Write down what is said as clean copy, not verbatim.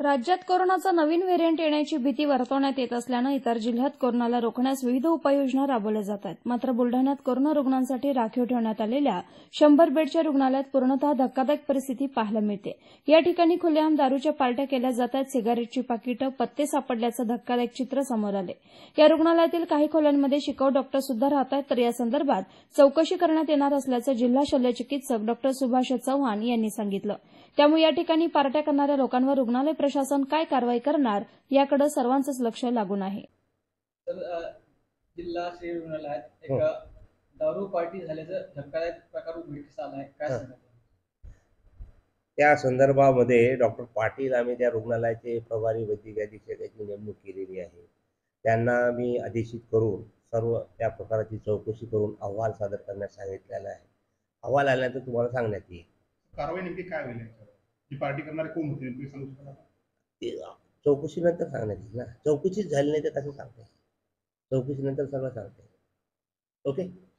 राज्यात कोरोनाचा नवीन व्हेरियंट येण्याची भीती वर्तवण्यात येत असल्यानं इतर जिल्ह्यात कोरोनाला रोखण्यास विविध उपाययोजना राबवल्या जात आहेत. मात्र बुलढाण्यात कोरोना रुग्णांसाठी राखीव ठेवण्यात आलेल्या 100 बेडच्या रुग्णालयात पूर्णतः धक्कादायक परिस्थिती पाहायला मिळते. या ठिकाणी खुलेआम दारूच्या पार्ट्या केल्या जात आहेत. सिगारेटची पाकिटं पत्ते सापडल्याचं धक्कादायक चित्र समोर आले. या रुग्णालयातील काही खोल्यांमध्ये शिकाऊ डॉक्टर सुद्धा राहत आहेत. तर या संदर्भात चौकशी करण्यात येणार असल्याचं जिल्हा शल्यचिकित्सक डॉ. सुभाष चव्हाण यांनी सांगितलं. त्यामुळे या ठिकाणी पार्ट्या करणाऱ्या लोकांवर रुग्णालय प्रशासन काय कारवाई करणार याकडे सर्वांचंच लक्ष लागून आहे. जिल्हा श्री रुग्णालयात एक दारू पार्टी झाल्याचं धक्कादायक प्रकार उघडकीस आला आहे. काय सांगणार? त्या संदर्भामध्ये डॉक्टर पाटील आम्ही त्या रुग्णालयाचे प्रभारी वैद्यकीय अधीक्षकाची नेमणूक केलेली आहे. त्यांना मी आदेशित करून सर्व त्या प्रकाराची चौकशी करून अहवाल सादर करण्यास सांगितलेला आहे. अहवाल आल्यानंतर तुम्हाला सांगण्यात येईल. कारवाई नेमकी काय होईल? ही पार्टी करणारे कोण होते नेमकी सांगू शकता? ते चौकशीनंतर सांगण्यात येईल ना. चौकशीच झाली नाही तर कसं सांगता येईल? चौकशीनंतर सगळं सांगता येईल. ओके.